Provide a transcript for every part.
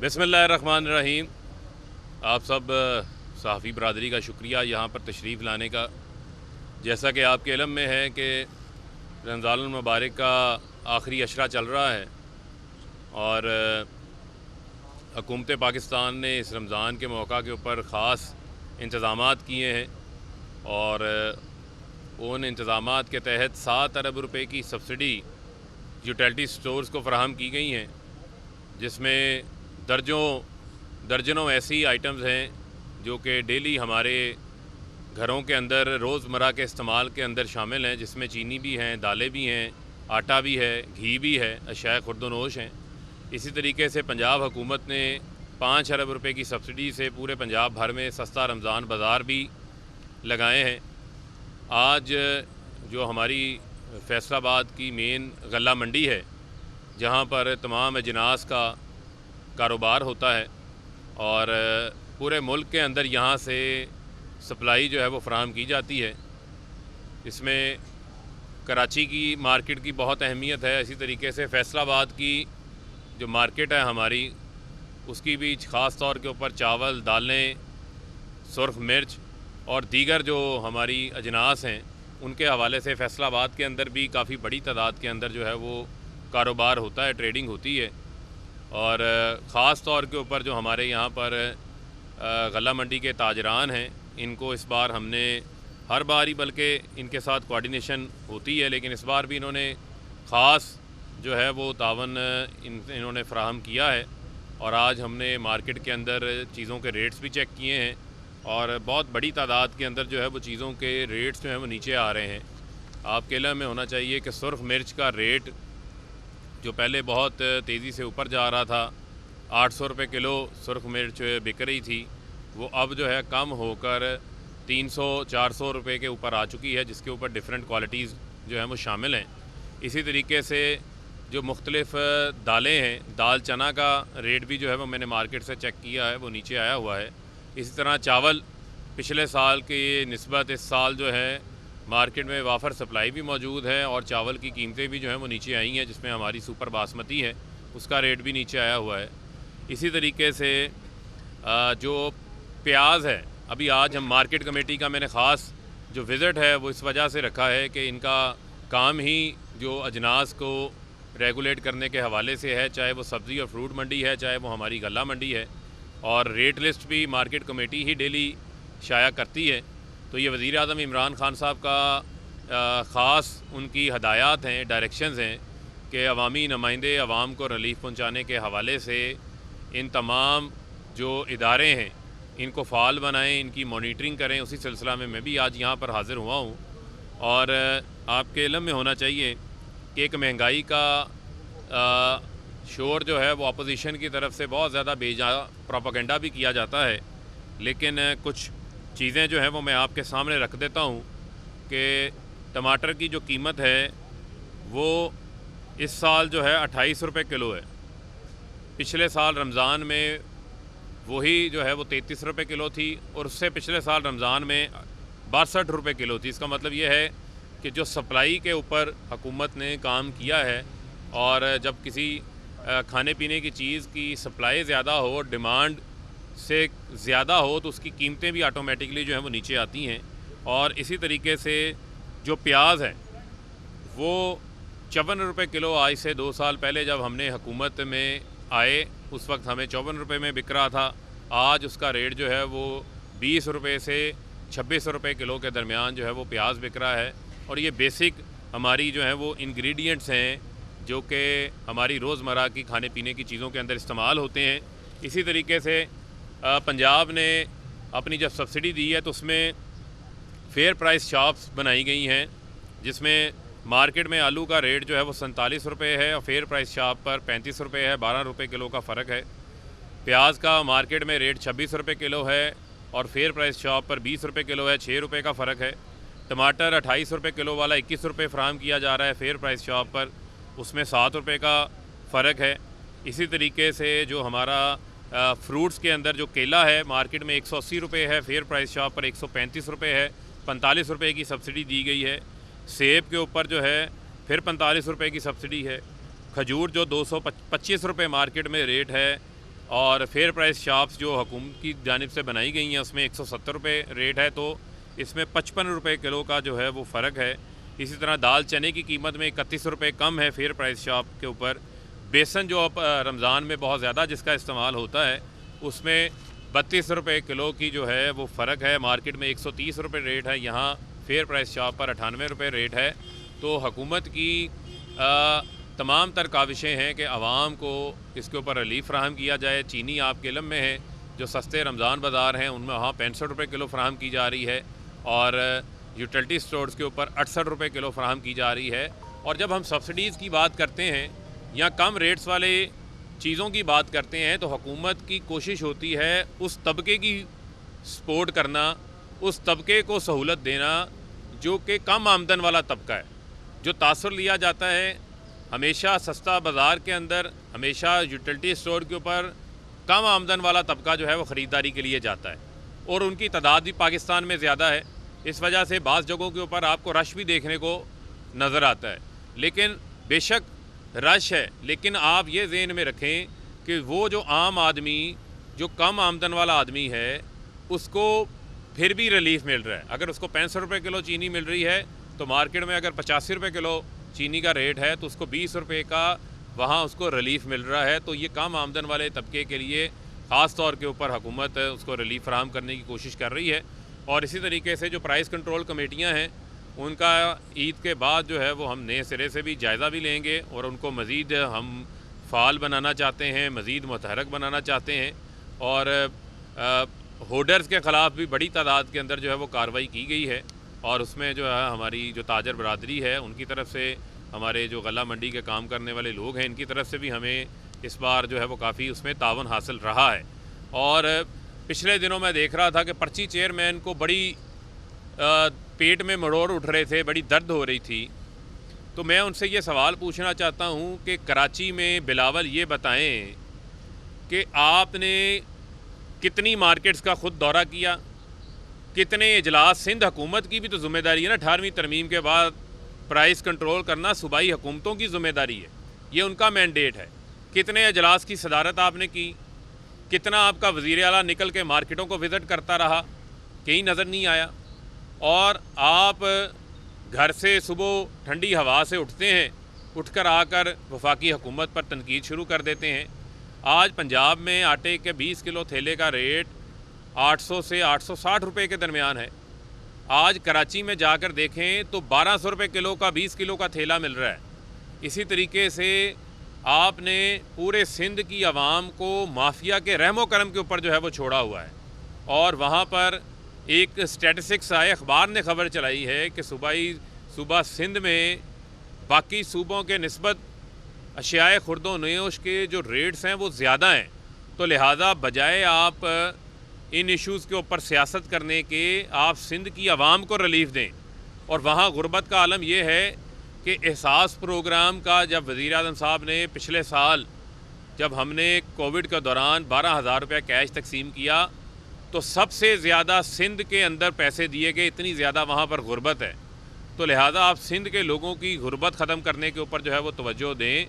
بسم اللہ الرحمن الرحیم۔ آپ سب صحافی برادری کا شکریہ یہاں پر تشریف لانے کا۔ جیسا کہ آپ کے علم میں ہے کہ رمضان المبارک کا آخری عشرہ چل رہا ہے اور حکومت پاکستان نے اس رمضان کے موقع کے اوپر خاص انتظامات کیے ہیں اور ان انتظامات کے تحت 7 ارب روپے کی سبسڈی یوٹیلٹی سٹورز کو فراہم کی گئی ہیں، جس میں درجنوں ایسی آئٹمز ہیں جو کہ ڈیلی ہمارے گھروں کے اندر روزمرہ کے استعمال کے اندر شامل ہیں، جس میں چینی بھی ہیں، دالیں بھی ہیں، آٹا بھی ہے، گھی بھی ہے، اشیاء خورد و نوش ہیں۔ اسی طریقے سے پنجاب حکومت نے 5 ارب روپے کی سبسڈی سے پورے پنجاب بھر میں سستا رمضان بازار بھی لگائے ہیں۔ آج جو ہماری فیصل آباد کی مین غلہ منڈی ہے، جہاں پر تمام اجناس کا کاروبار ہوتا ہے اور پورے ملک کے اندر یہاں سے سپلائی جو ہے وہ فراہم کی جاتی ہے، اس میں کراچی کی مارکیٹ کی بہت اہمیت ہے۔ اسی طریقے سے فیصل آباد کی جو مارکیٹ ہے ہماری، اس کی بھی خاص طور کے اوپر چاول، دالیں، سرخ مرچ اور دیگر جو ہماری اجناس ہیں ان کے حوالے سے فیصل آباد کے اندر بھی کافی بڑی تعداد کے اندر جو ہے وہ کاروبار ہوتا ہے، ٹریڈنگ ہوتی ہے۔ اور خاص طور کے اوپر جو ہمارے یہاں پر غلہ منڈی کے تاجران ہیں، ان کو اس بار ہم نے ہر بار ہی بلکہ ان کے ساتھ کوارڈینیشن ہوتی ہے، لیکن اس بار بھی انہوں نے خاص جو ہے وہ تعاون انہوں نے فراہم کیا ہے اور آج ہم نے مارکیٹ کے اندر چیزوں کے ریٹس بھی چیک کیے ہیں اور بہت بڑی تعداد کے اندر جو ہے وہ چیزوں کے ریٹس جو ہیں وہ نیچے آ رہے ہیں۔ آپ کے علم میں ہونا چاہیے کہ سرخ مرچ کا ریٹ جو پہلے بہت تیزی سے اوپر جا رہا تھا، 800 روپے کلو سرخ مرچ بک رہی تھی، وہ اب جو ہے کم ہو کر 300-400 روپے کے اوپر آ چکی ہے، جس کے اوپر ڈیفرنٹ کوالٹیز جو ہیں وہ شامل ہیں۔ اسی طریقے سے جو مختلف دالیں ہیں، دال چنا کا ریٹ بھی جو ہے وہ میں نے مارکیٹ سے چیک کیا ہے، وہ نیچے آیا ہوا ہے۔ اسی طرح چاول پچھلے سال کی نسبت اس سال جو ہے مارکیٹ میں وافر سپلائی بھی موجود ہے اور چاول کی قیمتیں بھی جو ہیں وہ نیچے آئی ہیں، جس میں ہماری سپر باسمتی ہے، اس کا ریٹ بھی نیچے آیا ہوا ہے۔ اسی طریقے سے جو پیاز ہے، ابھی آج ہم مارکیٹ کمیٹی کا میں نے خاص جو وزٹ ہے وہ اس وجہ سے رکھا ہے کہ ان کا کام ہی جو اجناس کو ریگولیٹ کرنے کے حوالے سے ہے، چاہے وہ سبزی اور فروٹ منڈی ہے، چاہے وہ ہماری غلہ منڈی ہے، اور ریٹ لسٹ بھی مارکیٹ کمیٹی ہی ڈیلی شائع کرتی ہے۔ تو یہ وزیر اعظم عمران خان صاحب کا خاص ان کی ہدایات ہیں، ڈائریکشنز ہیں کہ عوامی نمائندے عوام کو ریلیف پہنچانے کے حوالے سے ان تمام جو ادارے ہیں ان کو فعال بنائیں، ان کی مانیٹرنگ کریں۔ اسی سلسلہ میں بھی آج یہاں پر حاضر ہوا ہوں اور آپ کے علم میں ہونا چاہیے کہ ایک مہنگائی کا شور جو ہے وہ اپوزیشن کی طرف سے بہت زیادہ بے جا پروپیگنڈا بھی کیا جاتا ہے، لیکن کچھ چیزیں جو ہیں وہ میں آپ کے سامنے رکھ دیتا ہوں کہ ٹماٹر کی جو قیمت ہے وہ اس سال جو ہے 28 روپے کلو ہے۔ پچھلے سال رمضان میں وہی جو ہے وہ 33 روپے کلو تھی اور اس سے پچھلے سال رمضان میں 62 روپے کلو تھی۔ اس کا مطلب یہ ہے کہ جو سپلائی کے اوپر حکومت نے کام کیا ہے، اور جب کسی کھانے پینے کی چیز کی سپلائی زیادہ ہو، ڈیمانڈ سے زیادہ ہو، تو اس کی قیمتیں بھی آٹومیٹکلی جو ہیں وہ نیچے آتی ہیں۔ اور اسی طریقے سے جو پیاز ہے وہ 54 روپے کلو آج سے 2 سال پہلے جب ہم نے حکومت میں آئے اس وقت ہمیں 54 روپے میں بک رہا تھا، آج اس کا ریٹ جو ہے وہ 20 روپے سے 26 روپے کلو کے درمیان جو ہے وہ پیاز بک رہا ہے۔ اور یہ بیسک ہماری جو ہیں وہ انگریڈینٹس ہیں جو کہ ہماری روزمرہ کی کھانے پینے کی چیزوں کے اندر استعمال ہوتے ہیں۔ اسی طریقے سے پنجاب نے اپنی جب سبسڈی دی ہے تو اس میں فیئر پرائس شاپس بنائی گئی ہیں، جس میں مارکیٹ میں آلو کا ریٹ جو ہے وہ 47 روپے ہے اور فیئر پرائس شاپ پر 35 روپے ہے، 12 روپے کلو کا فرق ہے۔ پیاز کا مارکیٹ میں ریٹ 26 روپے کلو ہے اور فیئر پرائس شاپ پر 20 روپے کلو ہے، 6 روپے کا فرق ہے۔ ٹماٹر 28 روپے کلو والا 21 روپے فراہم کیا جا رہا ہے فیئر پرائس شاپ پر، اس میں 7 روپے کا فرق ہے۔ اسی طریقے سے جو ہمارا فروٹس کے اندر جو کیلا ہے مارکیٹ میں 180 روپے ہے، فیئر پرائس شاپ پر 135 روپے ہے، 45 روپے کی سبسڈی دی گئی ہے۔ سیب کے اوپر جو ہے پھر 45 روپے کی سبسڈی ہے۔ کھجور جو 225 روپے مارکیٹ میں ریٹ ہے، اور فیئر پرائس شاپس جو حکومت کی جانب سے بنائی گئی ہیں اس میں 170 روپے ریٹ ہے، تو اس میں 55 روپے کلو کا جو ہے وہ فرق ہے۔ اسی طرح دال چنے کی قیمت میں 31 روپے کم ہے فیئر پرائس شاپ کے اوپر۔ بیسن جو اب رمضان میں بہت زیادہ جس کا استعمال ہوتا ہے اس میں 32 روپے کلو کی جو ہے وہ فرق ہے۔ مارکیٹ میں 130 روپے ریٹ ہے، یہاں فیئر پرائس شاپ پر 98 روپے ریٹ ہے۔ تو حکومت کی تمام تر کاوشیں ہیں کہ عوام کو اس کے اوپر ریلیف فراہم کیا جائے۔ چینی آپ کے علم میں ہے، جو سستے رمضان بازار ہیں ان میں وہاں 65 روپے کلو فراہم کی جا رہی ہے، اور یوٹیلٹی سٹورز کے اوپر 68 روپے کلو فراہم کی جا رہی ہے۔ اور جب ہم سبسڈیز کی بات کرتے ہیں یا کم ریٹس والے چیزوں کی بات کرتے ہیں تو حکومت کی کوشش ہوتی ہے اس طبقے کی سپورٹ کرنا، اس طبقے کو سہولت دینا جو کہ کم آمدن والا طبقہ ہے۔ جو تاثر لیا جاتا ہے ہمیشہ سستا بازار کے اندر، ہمیشہ یوٹیلٹی سٹور کے اوپر کم آمدن والا طبقہ جو ہے وہ خریداری کے لیے جاتا ہے، اور ان کی تعداد بھی پاکستان میں زیادہ ہے۔ اس وجہ سے بعض جگہوں کے اوپر آپ کو رش بھی دیکھنے کو نظر آتا ہے، لیکن بے شک رش ہے، لیکن آپ یہ ذہن میں رکھیں کہ وہ جو عام آدمی، جو کم آمدن والا آدمی ہے، اس کو پھر بھی ریلیف مل رہا ہے۔ اگر اس کو 65 روپے کلو چینی مل رہی ہے تو مارکیٹ میں اگر 85 روپے کلو چینی کا ریٹ ہے تو اس کو 20 روپے کا وہاں اس کو ریلیف مل رہا ہے۔ تو یہ کم آمدن والے طبقے کے لیے خاص طور کے اوپر حکومت اس کو ریلیف فراہم کرنے کی کوشش کر رہی ہے۔ اور اسی طریقے سے جو پرائس کنٹرول کمیٹیاں ہیں ان کا عید کے بعد جو ہے وہ ہم نئے سرے سے بھی جائزہ بھی لیں گے، اور ان کو مزید ہم فعال بنانا چاہتے ہیں، مزید متحرک بنانا چاہتے ہیں، اور ہولڈرز کے خلاف بھی بڑی تعداد کے اندر جو ہے وہ کارروائی کی گئی ہے۔ اور اس میں جو ہے ہماری جو تاجر برادری ہے ان کی طرف سے، ہمارے جو غلہ منڈی کے کام کرنے والے لوگ ہیں ان کی طرف سے بھی ہمیں اس بار جو ہے وہ کافی اس میں تعاون حاصل رہا ہے۔ اور پچھلے دنوں میں دیکھ رہا تھا کہ پرچی چیئرمین کو بڑی پیٹ میں مڑوڑ اٹھ رہے تھے، بڑی درد ہو رہی تھی، تو میں ان سے یہ سوال پوچھنا چاہتا ہوں کہ کراچی میں بلاول یہ بتائیں کہ آپ نے کتنی مارکیٹس کا خود دورہ کیا، کتنے اجلاس؟ سندھ حکومت کی بھی تو ذمہ داری ہے نا، 18ویں ترمیم کے بعد پرائس کنٹرول کرنا صوبائی حکومتوں کی ذمہ داری ہے، یہ ان کا مینڈیٹ ہے۔ کتنے اجلاس کی صدارت آپ نے کی؟ کتنا آپ کا وزیر اعلیٰ نکل کے مارکیٹوں کو وزٹ کرتا رہا؟ کہیں نظر نہیں آیا۔ اور آپ گھر سے صبح ٹھنڈی ہوا سے اٹھتے ہیں، اٹھ کر آ کر وفاقی حکومت پر تنقید شروع کر دیتے ہیں۔ آج پنجاب میں آٹے کے 20 کلو تھیلے کا ریٹ 800 سے 860 روپے کے درمیان ہے۔ آج کراچی میں جا کر دیکھیں تو 1200 روپے کلو کا 20 کلو کا تھیلا مل رہا ہے۔ اسی طریقے سے آپ نے پورے سندھ کی عوام کو مافیا کے رحم و کرم کے اوپر جو ہے وہ چھوڑا ہوا ہے، اور وہاں پر ایک اسٹیٹسٹکس آئے، اخبار نے خبر چلائی ہے کہ صوبہ سندھ میں باقی صوبوں کے نسبت اشیاء خرد و نوش کے جو ریٹس ہیں وہ زیادہ ہیں۔ تو لہٰذا بجائے آپ ان ایشوز کے اوپر سیاست کرنے کے، آپ سندھ کی عوام کو ریلیف دیں۔ اور وہاں غربت کا عالم یہ ہے کہ احساس پروگرام کا جب وزیر اعظم صاحب نے پچھلے سال جب ہم نے کووڈ کے دوران 12,000 روپے کیش تقسیم کیا تو سب سے زیادہ سندھ کے اندر پیسے دیے گئے، اتنی زیادہ وہاں پر غربت ہے۔ تو لہٰذا آپ سندھ کے لوگوں کی غربت ختم کرنے کے اوپر جو ہے وہ توجہ دیں،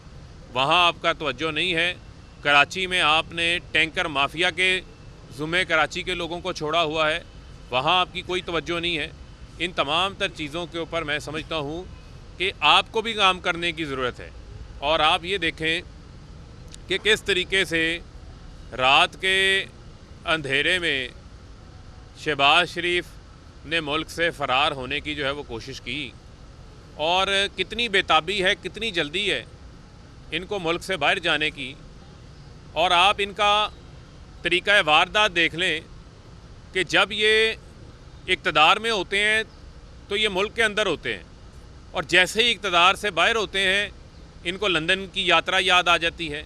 وہاں آپ کا توجہ نہیں ہے۔ کراچی میں آپ نے ٹینکر مافیا کے ذمے کراچی کے لوگوں کو چھوڑا ہوا ہے، وہاں آپ کی کوئی توجہ نہیں ہے۔ ان تمام تر چیزوں کے اوپر میں سمجھتا ہوں کہ آپ کو بھی کام کرنے کی ضرورت ہے۔ اور آپ یہ دیکھیں کہ کس طریقے سے رات کے اندھیرے میں شہباز شریف نے ملک سے فرار ہونے کی جو ہے وہ کوشش کی، اور کتنی بےتابی ہے، کتنی جلدی ہے ان کو ملک سے باہر جانے کی۔ اور آپ ان کا طریقہ واردات دیکھ لیں کہ جب یہ اقتدار میں ہوتے ہیں تو یہ ملک کے اندر ہوتے ہیں، اور جیسے ہی اقتدار سے باہر ہوتے ہیں ان کو لندن کی یاترا یاد آ جاتی ہے،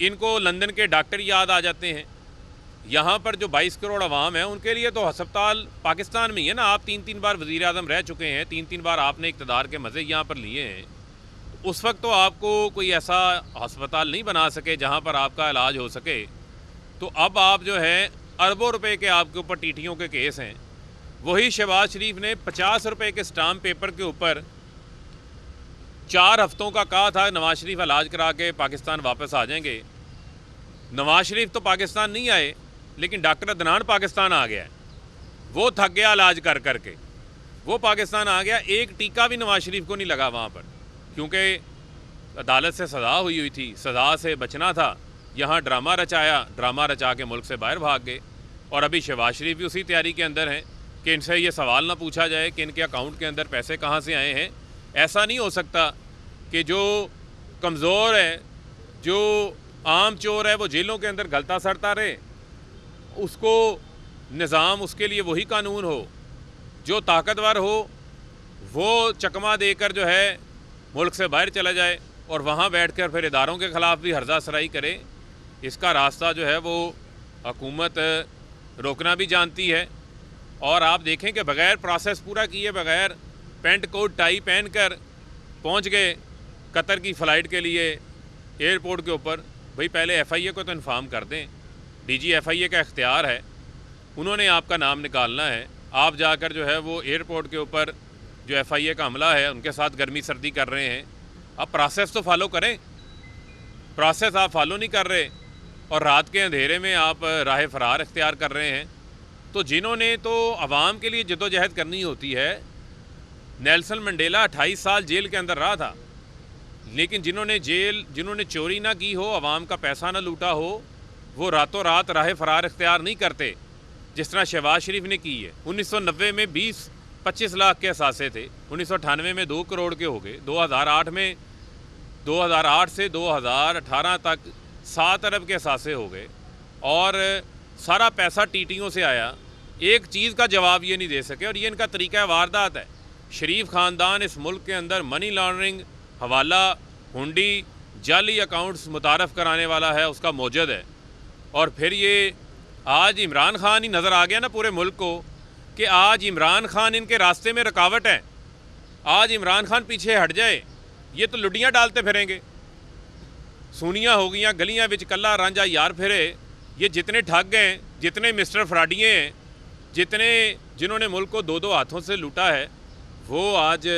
ان کو لندن کے ڈاکٹر یاد آ جاتے ہیں۔ یہاں پر جو 22 کروڑ عوام ہیں ان کے لیے تو ہسپتال پاکستان میں ہی ہے نا۔ آپ 3 بار وزیر اعظم رہ چکے ہیں، 3 بار آپ نے اقتدار کے مزے یہاں پر لیے ہیں، اس وقت تو آپ کو کوئی ایسا ہسپتال نہیں بنا سکے جہاں پر آپ کا علاج ہو سکے۔ تو اب آپ جو ہے اربوں روپے کے آپ کے اوپر ٹیٹیوں کے کیس ہیں۔ وہی شہباز شریف نے 50 روپے کے سٹامپ پیپر کے اوپر 4 ہفتوں کا کہا تھا نواز شریف علاج کرا کے پاکستان واپس آ جائیں گے۔ نواز شریف تو پاکستان نہیں آئے لیکن ڈاکٹر عدنان پاکستان آ گیا ہے، وہ تھک گیا علاج کر کر کے، وہ پاکستان آ گیا، ایک ٹیکہ بھی نواز شریف کو نہیں لگا وہاں پر، کیونکہ عدالت سے سزا ہوئی تھی، سزا سے بچنا تھا، یہاں ڈرامہ رچایا، ڈرامہ رچا کے ملک سے باہر بھاگ گئے، اور ابھی شہباز شریف بھی اسی تیاری کے اندر ہیں کہ ان سے یہ سوال نہ پوچھا جائے کہ ان کے اکاؤنٹ کے اندر پیسے کہاں سے آئے ہیں۔ ایسا نہیں ہو سکتا کہ جو کمزور ہے، جو عام چور ہے، وہ جیلوں کے اندر گلتا سڑتا رہے، اس کو نظام اس کے لیے وہی قانون ہو، جو طاقتور ہو وہ چکمہ دے کر جو ہے ملک سے باہر چلا جائے اور وہاں بیٹھ کر پھر اداروں کے خلاف بھی ہرزہ سرائی کرے۔ اس کا راستہ جو ہے وہ حکومت روکنا بھی جانتی ہے، اور آپ دیکھیں کہ بغیر پروسیس پورا کیے، بغیر پینٹ کوٹ ٹائی پہن کر پہنچ گئے قطر کی فلائٹ کے لیے ایئرپورٹ کے اوپر۔ بھئی پہلے ایف آئی اے کو تو انفارم کر دیں، ڈی جی ایف آئی اے کا اختیار ہے، انہوں نے آپ کا نام نکالنا ہے، آپ جا کر جو ہے وہ ایئرپورٹ کے اوپر جو ایف آئی اے کا عملہ ہے ان کے ساتھ گرمی سردی کر رہے ہیں۔ اب پروسیس تو فالو کریں، پروسیس آپ فالو نہیں کر رہے، اور رات کے اندھیرے میں آپ راہ فرار اختیار کر رہے ہیں۔ تو جنہوں نے تو عوام کے لیے جدوجہد کرنی ہوتی ہے، نیلسن منڈیلا 28 سال جیل کے اندر رہا تھا، لیکن جنہوں نے چوری نہ کی ہو، عوام کا پیسہ نہ لوٹا ہو، وہ راتوں رات راہ فرار اختیار نہیں کرتے، جس طرح شہباز شریف نے کی ہے۔ 1990 میں 20-25 لاکھ کے اثاثے تھے، 1998 میں 2 کروڑ کے ہو گئے، 2008 سے 2018 تک 7 ارب کے اثاثے ہو گئے، اور سارا پیسہ ٹیٹیوں سے آیا۔ ایک چیز کا جواب یہ نہیں دے سکے، اور یہ ان کا طریقہ واردات ہے۔ شریف خاندان اس ملک کے اندر منی لانڈرنگ، حوالہ، ہنڈی، جعلی اکاؤنٹس متعارف کرانے والا ہے، اس کا موجد ہے۔ اور پھر یہ آج عمران خان ہی نظر آ گیا نا پورے ملک کو کہ آج عمران خان ان کے راستے میں رکاوٹ ہے، آج عمران خان پیچھے ہٹ جائے یہ تو لڈیاں ڈالتے پھریں گے، سونیاں ہو گئیاں گلیاں وچ کلا رانجھا یار پھرے۔ یہ جتنے ٹھگ ہیں، جتنے مسٹر فراڈیے ہیں، جنہوں نے ملک کو 2 ہاتھوں سے لوٹا ہے، وہ آج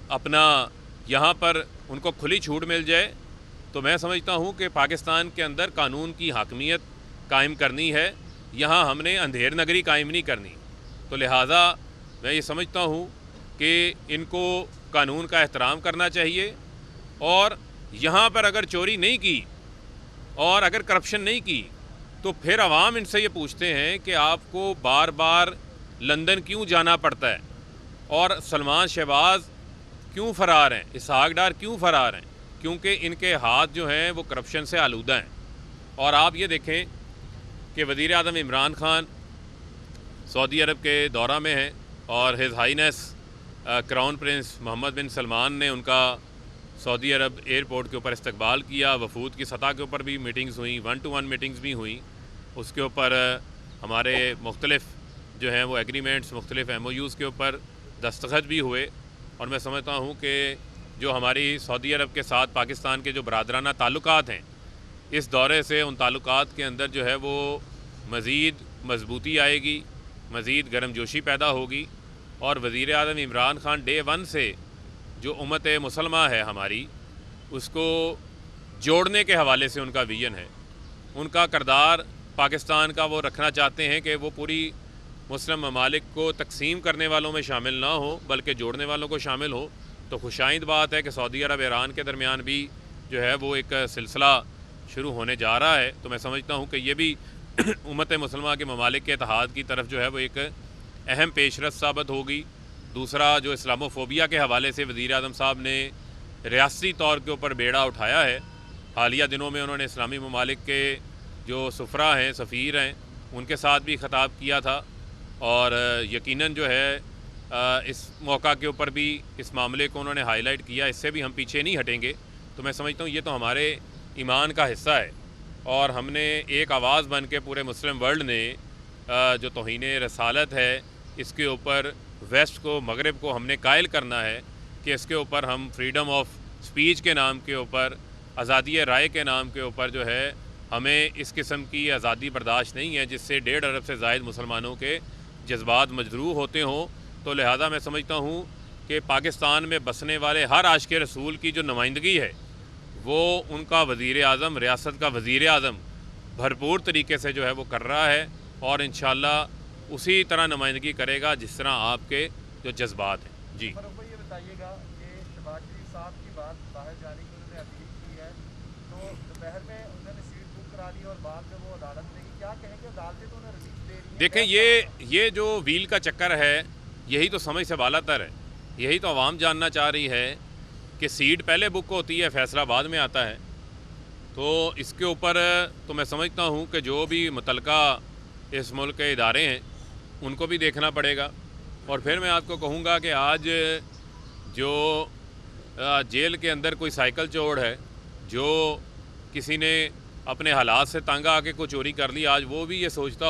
اپنا یہاں پر ان کو کھلی چھوٹ مل جائے تو میں سمجھتا ہوں کہ پاکستان کے اندر قانون کی حاکمیت قائم کرنی ہے، یہاں ہم نے اندھیر نگری قائم نہیں کرنی۔ تو لہٰذا میں یہ سمجھتا ہوں کہ ان کو قانون کا احترام کرنا چاہیے، اور یہاں پر اگر چوری نہیں کی اور اگر کرپشن نہیں کی تو پھر عوام ان سے یہ پوچھتے ہیں کہ آپ کو بار بار لندن کیوں جانا پڑتا ہے، اور سلمان شہباز کیوں فرار ہیں، اسحاق ڈار کیوں فرار ہیں؟ کیونکہ ان کے ہاتھ جو ہیں وہ کرپشن سے آلودہ ہیں۔ اور آپ یہ دیکھیں کہ وزیر اعظم عمران خان سعودی عرب کے دورہ میں ہیں، اور ہز ہائینس کراؤن پرنس محمد بن سلمان نے ان کا سعودی عرب ایئرپورٹ کے اوپر استقبال کیا، وفود کی سطح کے اوپر بھی میٹنگز ہوئیں، 1-to-1 میٹنگز بھی ہوئیں، اس کے اوپر ہمارے مختلف جو ہیں وہ ایگریمنٹس، مختلف ایم او یوز کے اوپر دستخط بھی ہوئے۔ اور میں سمجھتا ہوں کہ جو ہماری سعودی عرب کے ساتھ پاکستان کے جو برادرانہ تعلقات ہیں، اس دورے سے ان تعلقات کے اندر جو ہے وہ مزید مضبوطی آئے گی، مزید گرم جوشی پیدا ہوگی، اور وزیر اعظم عمران خان ڈے 1 سے جو امت مسلمہ ہے ہماری، اس کو جوڑنے کے حوالے سے ان کا ویژن ہے، ان کا کردار پاکستان کا وہ رکھنا چاہتے ہیں کہ وہ پوری مسلم ممالک کو تقسیم کرنے والوں میں شامل نہ ہو بلکہ جوڑنے والوں کو شامل ہو۔ تو خوشائند بات ہے کہ سعودی عرب ایران کے درمیان بھی جو ہے وہ ایک سلسلہ شروع ہونے جا رہا ہے، تو میں سمجھتا ہوں کہ یہ بھی امت مسلمہ کے ممالک کے اتحاد کی طرف جو ہے وہ ایک اہم پیش رفت ثابت ہوگی۔ دوسرا، جو اسلامو فوبیا کے حوالے سے وزیر اعظم صاحب نے ریاستی طور کے اوپر بیڑا اٹھایا ہے، حالیہ دنوں میں انہوں نے اسلامی ممالک کے جو سفراء ہیں، سفیر ہیں، ان کے ساتھ بھی خطاب کیا تھا، اور یقیناً جو ہے اس موقع کے اوپر بھی اس معاملے کو انہوں نے ہائی لائٹ کیا، اس سے بھی ہم پیچھے نہیں ہٹیں گے۔ تو میں سمجھتا ہوں یہ تو ہمارے ایمان کا حصہ ہے، اور ہم نے ایک آواز بن کے پورے مسلم ورلڈ نے جو توہین رسالت ہے اس کے اوپر ویسٹ کو، مغرب کو ہم نے قائل کرنا ہے کہ اس کے اوپر ہم فریڈم آف سپیچ کے نام کے اوپر، آزادی رائے کے نام کے اوپر جو ہے ہمیں اس قسم کی آزادی برداشت نہیں ہے جس سے 1.5 ارب سے زائد مسلمانوں کے جذبات مجروح ہوتے ہوں۔ تو لہٰذا میں سمجھتا ہوں کہ پاکستان میں بسنے والے ہر عاشق رسول کی جو نمائندگی ہے وہ ان کا وزیر اعظم، ریاست کا وزیر اعظم بھرپور طریقے سے جو ہے وہ کر رہا ہے، اور انشاءاللہ اسی طرح نمائندگی کرے گا جس طرح آپ کے جو جذبات ہیں۔ جی یہ بتائیے گا کہ شہباز شریف صاحب کی بات باہر جانے کی انہوں نے اپیل کی ہے، تو دوپہر میں انہوں نے سیٹ بک کرا لی اور بعد میں وہ عدالت لے گی، کیا کہیں گے عدالتیں تو انہیں ریلیف دے رہی ہیں؟ دیکھیں یہ جو ویل کا چکر ہے یہی تو سمجھ سے بالا تر ہے، یہی تو عوام جاننا چاہ رہی ہے کہ سیٹ پہلے بک ہوتی ہے، فیصلہ بعد میں آتا ہے۔ تو اس کے اوپر تو میں سمجھتا ہوں کہ جو بھی متعلقہ اس ملک کے ادارے ہیں ان کو بھی دیکھنا پڑے گا۔ اور پھر میں آپ کو کہوں گا کہ آج جو جیل کے اندر کوئی سائیکل چور ہے، جو کسی نے اپنے حالات سے تنگ آ کے کوئی چوری کر لی، آج وہ بھی یہ سوچتا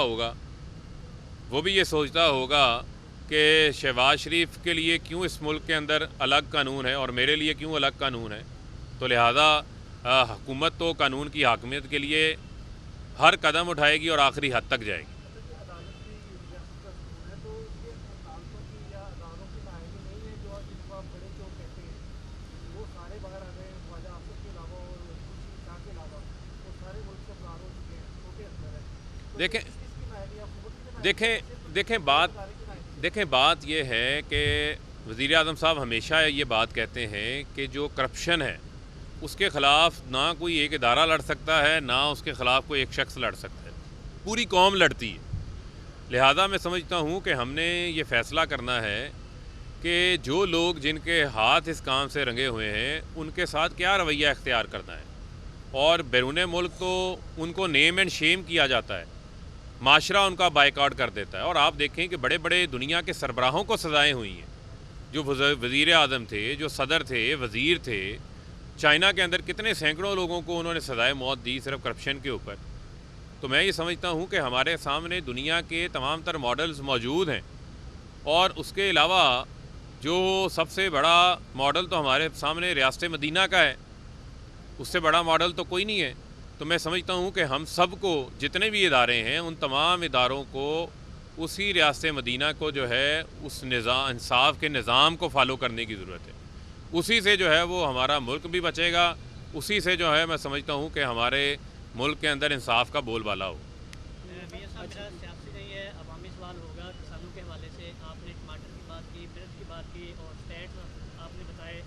ہوگا کہ شہباز شریف کے لیے کیوں اس ملک کے اندر الگ قانون ہے اور میرے لیے کیوں الگ قانون ہے۔ تو لہٰذا حکومت تو قانون کی حاکمیت کے لیے ہر قدم اٹھائے گی اور آخری حد تک جائے گی۔ دیکھیں بات یہ ہے کہ وزیر اعظم صاحب ہمیشہ یہ بات کہتے ہیں کہ جو کرپشن ہے اس کے خلاف نہ کوئی ایک ادارہ لڑ سکتا ہے، نہ اس کے خلاف کوئی ایک شخص لڑ سکتا ہے، پوری قوم لڑتی ہے۔ لہٰذا میں سمجھتا ہوں کہ ہم نے یہ فیصلہ کرنا ہے کہ جو لوگ جن کے ہاتھ اس کام سے رنگے ہوئے ہیں ان کے ساتھ کیا رویہ اختیار کرنا ہے، اور بیرون ملک تو ان کو نیم اینڈ شیم کیا جاتا ہے، معاشرہ ان کا بائیکاٹ کر دیتا ہے۔ اور آپ دیکھیں کہ بڑے بڑے دنیا کے سربراہوں کو سزائیں ہوئی ہیں، جو وزیر اعظم تھے، جو صدر تھے، وزیر تھے۔ چائنا کے اندر کتنے سینکڑوں لوگوں کو انہوں نے سزائے موت دی صرف کرپشن کے اوپر۔ تو میں یہ سمجھتا ہوں کہ ہمارے سامنے دنیا کے تمام تر ماڈلز موجود ہیں، اور اس کے علاوہ جو سب سے بڑا ماڈل تو ہمارے سامنے ریاست مدینہ کا ہے، اس سے بڑا ماڈل تو کوئی نہیں ہے۔ تو میں سمجھتا ہوں کہ ہم سب کو، جتنے بھی ادارے ہیں، ان تمام اداروں کو اسی ریاست مدینہ کو جو ہے اس نظام، انصاف کے نظام کو فالو کرنے کی ضرورت ہے۔ اسی سے جو ہے وہ ہمارا ملک بھی بچے گا، اسی سے جو ہے میں سمجھتا ہوں کہ ہمارے ملک کے اندر انصاف کا بول بالا ہو۔ میاں صاحب، میرا سیاسی نہیں ہے، عوامی سوال ہوگا کسانوں کے حوالے سے۔ آپ نے ٹماٹر کی بات کی، مرچ کی بات کی، اور اسٹیٹس آپ نے بتائے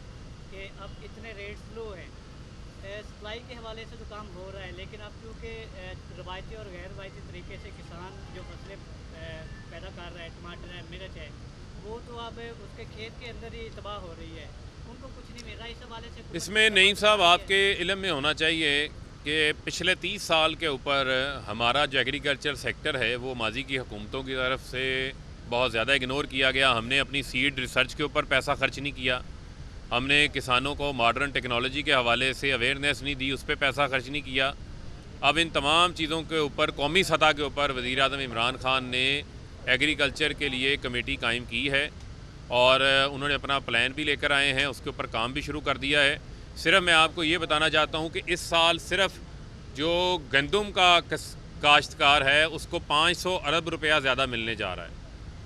کہ اب اتنے ریٹس لو ہیں۔ سپلائی کے حوالے سے تو کام ہو رہا ہے، لیکن اب کیونکہ روایتی اور غیر روایتی طریقے سے کسان جو فصلیں پیدا کر رہا ہے، ٹماٹر ہے، مرچ ہے، وہ تو اب اس کے کھیت کے اندر ہی تباہ ہو رہی ہے، ان کو کچھ نہیں مل رہا۔ اس حوالے سے اس میں نعیم صاحب آپ کے علم میں ہونا چاہیے کہ پچھلے 30 سال کے اوپر ہمارا جو ایگریکلچر سیکٹر ہے وہ ماضی کی حکومتوں کی طرف سے بہت زیادہ اگنور کیا گیا۔ ہم نے اپنی سیڈ ریسرچ کے اوپر پیسہ خرچ نہیں کیا، ہم نے کسانوں کو ماڈرن ٹیکنالوجی کے حوالے سے اویئرنیس نہیں دی، اس پہ پیسہ خرچ نہیں کیا۔ اب ان تمام چیزوں کے اوپر قومی سطح کے اوپر وزیر اعظم عمران خان نے ایگریکلچر کے لیے کمیٹی قائم کی ہے، اور انہوں نے اپنا پلان بھی لے کر آئے ہیں، اس کے اوپر کام بھی شروع کر دیا ہے۔ صرف میں آپ کو یہ بتانا چاہتا ہوں کہ اس سال صرف جو گندم کا کاشتکار ہے اس کو 500 ارب روپیہ زیادہ ملنے جا رہا ہے،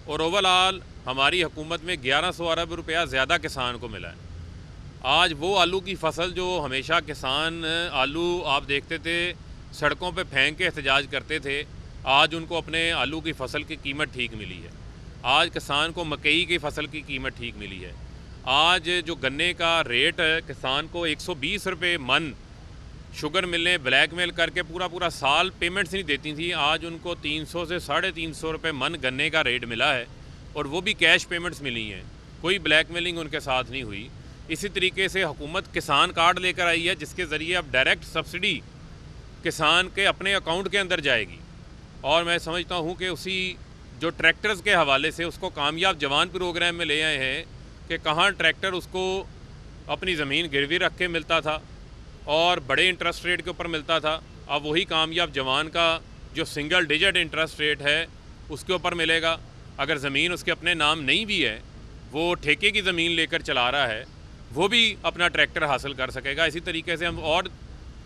اور اوور آل ہماری حکومت میں 1100 ارب روپیہ زیادہ کسان کو ملا ہے۔ آج وہ آلو کی فصل جو ہمیشہ کسان آلو آپ دیکھتے تھے سڑکوں پہ پھینک کے احتجاج کرتے تھے، آج ان کو اپنے آلو کی فصل کی قیمت ٹھیک ملی ہے۔ آج کسان کو مکئی کی فصل کی قیمت ٹھیک ملی ہے۔ آج جو گنے کا ریٹ کسان کو 120 روپے من شوگر ملیں بلیک میل کر کے پورا سال پیمنٹس نہیں دیتی تھیں، آج ان کو 300 سے 350 روپے من گنے کا ریٹ ملا ہے، اور وہ بھی کیش پیمنٹس ملی ہیں، کوئی بلیک میلنگ ان کے ساتھ نہیں ہوئی۔ اسی طریقے سے حکومت کسان کارڈ لے کر آئی ہے، جس کے ذریعے اب ڈائریکٹ سبسڈی کسان کے اپنے اکاؤنٹ کے اندر جائے گی۔ اور میں سمجھتا ہوں کہ اسی جو ٹریکٹرز کے حوالے سے اس کو کامیاب جوان پروگرام میں لے آئے ہیں کہ کہاں ٹریکٹر اس کو اپنی زمین گروی رکھ کے ملتا تھا اور بڑے انٹرسٹ ریٹ کے اوپر ملتا تھا، اب وہی کامیاب جوان کا جو سنگل ڈیجٹ انٹرسٹ ریٹ ہے اس کے اوپر ملے گا۔ اگر زمین اس کے اپنے نام نہیں بھی ہے، وہ ٹھیکے کی زمین لے کر چلا رہا ہے، وہ بھی اپنا ٹریکٹر حاصل کر سکے گا۔ اسی طریقے سے ہم اور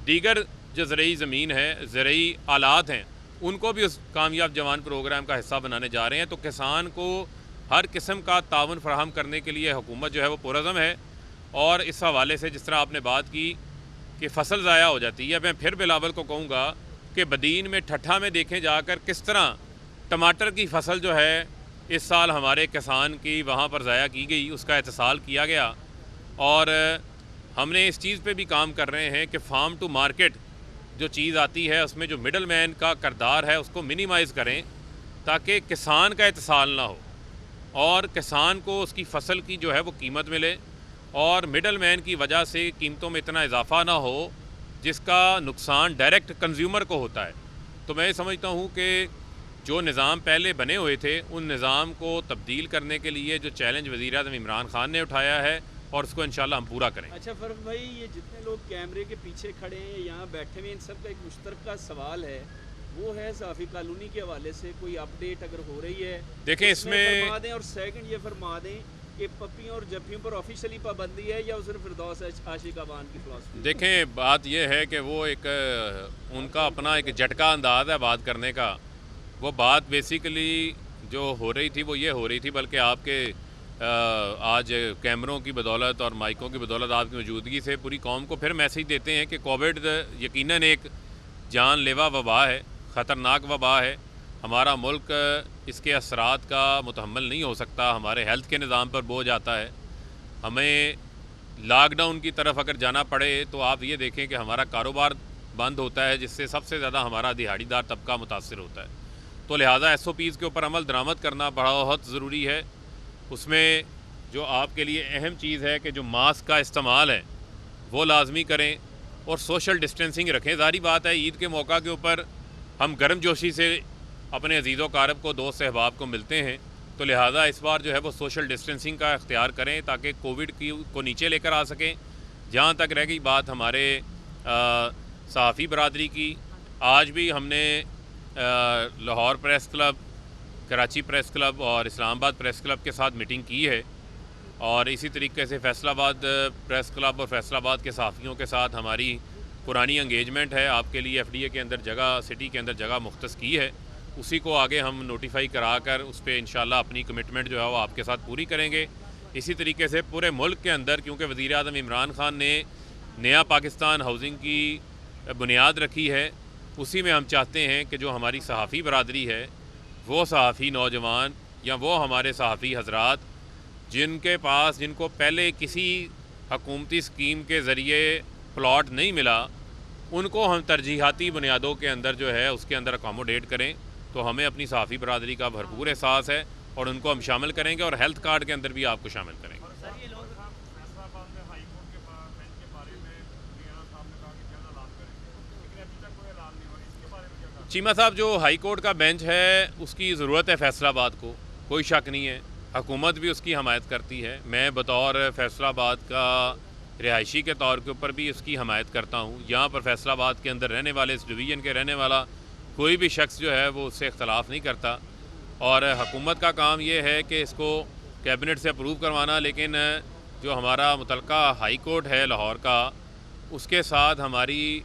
دیگر جو زرعی زمین ہے، زرعی آلات ہیں، ان کو بھی اس کامیاب جوان پروگرام کا حصہ بنانے جا رہے ہیں۔ تو کسان کو ہر قسم کا تعاون فراہم کرنے کے لیے حکومت جو ہے وہ پرعزم ہے، اور اس حوالے سے جس طرح آپ نے بات کی کہ فصل ضائع ہو جاتی ہے. میں پھر بلاول کو کہوں گا کہ بدین میں ٹھٹھا میں دیکھیں جا کر کس طرح ٹماٹر کی فصل جو ہے اس سال ہمارے کسان کی وہاں پر ضائع کی گئی, اس کا اتصال کیا گیا. اور ہم نے اس چیز پہ بھی کام کر رہے ہیں کہ فارم ٹو مارکیٹ جو چیز آتی ہے اس میں جو مڈل مین کا کردار ہے اس کو منیمائز کریں تاکہ کسان کا اتصال نہ ہو اور کسان کو اس کی فصل کی جو ہے وہ قیمت ملے اور مڈل مین کی وجہ سے قیمتوں میں اتنا اضافہ نہ ہو جس کا نقصان ڈائریکٹ کنزیومر کو ہوتا ہے. تو میں سمجھتا ہوں کہ جو نظام پہلے بنے ہوئے تھے ان نظام کو تبدیل کرنے کے لیے جو چیلنج وزیر اعظم عمران خان نے اٹھایا ہے اور اس کو انشاءاللہ ہم پورا کریں. اچھا فرق بھائی, یہ جتنے لوگ کیمرے کے پیچھے کھڑے ہیں یہاں بیٹھے ہوئے ان سب کا ایک مشترکہ سوال ہے, وہ ہے صحافی کالونی کے حوالے سے کوئی اپڈیٹ اگر ہو رہی ہے دیکھیں اس میں فرما دیں, اور سیکنڈ یہ فرما دیں کہ پپیوں اور جفیوں پر آفیشلی پابندی ہے یا صرف فردوس عاشق ابان کی فلاسفی؟ دیکھیں بات یہ ہے کہ وہ ایک ان کا اپنا ایک جھٹکا انداز ہے بات کرنے کا. وہ بات بیسیکلی جو ہو رہی تھی وہ یہ ہو رہی تھی, بلکہ آپ کے آج کیمروں کی بدولت اور مائکوں کی بدولت آپ کی موجودگی سے پوری قوم کو پھر میسیج دیتے ہیں کہ کووڈ یقیناً ایک جان لیوا وبا ہے, خطرناک وبا ہے. ہمارا ملک اس کے اثرات کا متحمل نہیں ہو سکتا, ہمارے ہیلتھ کے نظام پر بوجھ آتا ہے. ہمیں لاک ڈاؤن کی طرف اگر جانا پڑے تو آپ یہ دیکھیں کہ ہمارا کاروبار بند ہوتا ہے جس سے سب سے زیادہ ہمارا دہاڑی دار طبقہ متاثر ہوتا ہے. تو لہٰذا ایس او پیز کے اوپر عمل درآمد کرنا بہت ضروری ہے. اس میں جو آپ کے لیے اہم چیز ہے کہ جو ماسک کا استعمال ہے وہ لازمی کریں اور سوشل ڈسٹینسنگ رکھیں. ظاہری بات ہے عید کے موقع کے اوپر ہم گرم جوشی سے اپنے عزیز و قارب کو, دوست احباب کو ملتے ہیں, تو لہٰذا اس بار جو ہے وہ سوشل ڈسٹینسنگ کا اختیار کریں تاکہ کووڈ کو نیچے لے کر آ سکیں. جہاں تک رہ گئی بات ہمارے صحافی برادری کی, آج بھی ہم نے Lahore press club, Karachi press club اور اسلام آباد پریس کلب کے ساتھ میٹنگ کی ہے, اور اسی طریقے سے فیصل آباد پریس کلب اور فیصل آباد کے صحافیوں کے ساتھ ہماری پرانی انگیجمنٹ ہے. آپ کے لیے ایف ڈی اے کے اندر جگہ, سٹی کے اندر جگہ مختص کی ہے, اسی کو آگے ہم نوٹیفائی کرا کر اس پہ انشاءاللہ اپنی کمٹمنٹ جو ہے وہ آپ کے ساتھ پوری کریں گے. اسی طریقے سے پورے ملک کے اندر کیونکہ وزیر اعظم عمران خان نے نیا پاکستان ہاؤسنگ کی بنیاد رکھی ہے, اسی میں ہم چاہتے ہیں کہ جو ہماری صحافی برادری ہے وہ صحافی نوجوان یا وہ ہمارے صحافی حضرات جن کو پہلے کسی حکومتی اسکیم کے ذریعے پلاٹ نہیں ملا, ان کو ہم ترجیحاتی بنیادوں کے اندر جو ہے اس کے اندر اکاموڈیٹ کریں. تو ہمیں اپنی صحافی برادری کا بھرپور احساس ہے اور ان کو ہم شامل کریں گے اور ہیلتھ کارڈ کے اندر بھی آپ کو شامل کریں گے. چیمہ صاحب, جو ہائی کورٹ کا بینچ ہے اس کی ضرورت ہے فیصل آباد کو, کوئی شک نہیں ہے. حکومت بھی اس کی حمایت کرتی ہے, میں بطور فیصل آباد کا رہائشی کے طور کے اوپر بھی اس کی حمایت کرتا ہوں. یہاں پر فیصل آباد کے اندر رہنے والے, اس ڈویژن کے رہنے والا کوئی بھی شخص جو ہے وہ اس سے اختلاف نہیں کرتا, اور حکومت کا کام یہ ہے کہ اس کو کیبنٹ سے اپروو کروانا. لیکن جو ہمارا متعلقہ ہائی کورٹ ہے لاہور کا, اس کے ساتھ ہماری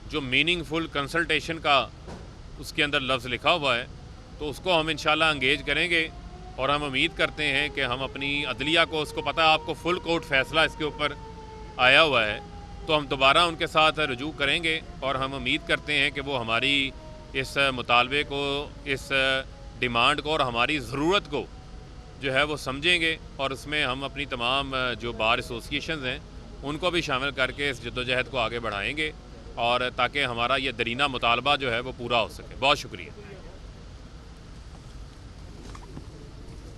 جو میننگ فل کنسلٹیشن کا اس کے اندر لفظ لکھا ہوا ہے, تو اس کو ہم انشاءاللہ انگیج کریں گے. اور ہم امید کرتے ہیں کہ ہم اپنی عدلیہ کو, اس کو پتہ ہے آپ کو فل کورٹ فیصلہ اس کے اوپر آیا ہوا ہے, تو ہم دوبارہ ان کے ساتھ رجوع کریں گے. اور ہم امید کرتے ہیں کہ وہ ہماری اس مطالبے کو, اس ڈیمانڈ کو اور ہماری ضرورت کو جو ہے وہ سمجھیں گے, اور اس میں ہم اپنی تمام جو بار ایسوسیشنز ہیں ان کو بھی شامل کر کے اس جدوجہد کو آگے بڑھائیں گے, اور تاکہ ہمارا یہ درینہ مطالبہ جو ہے وہ پورا ہو سکے. بہت شکریہ.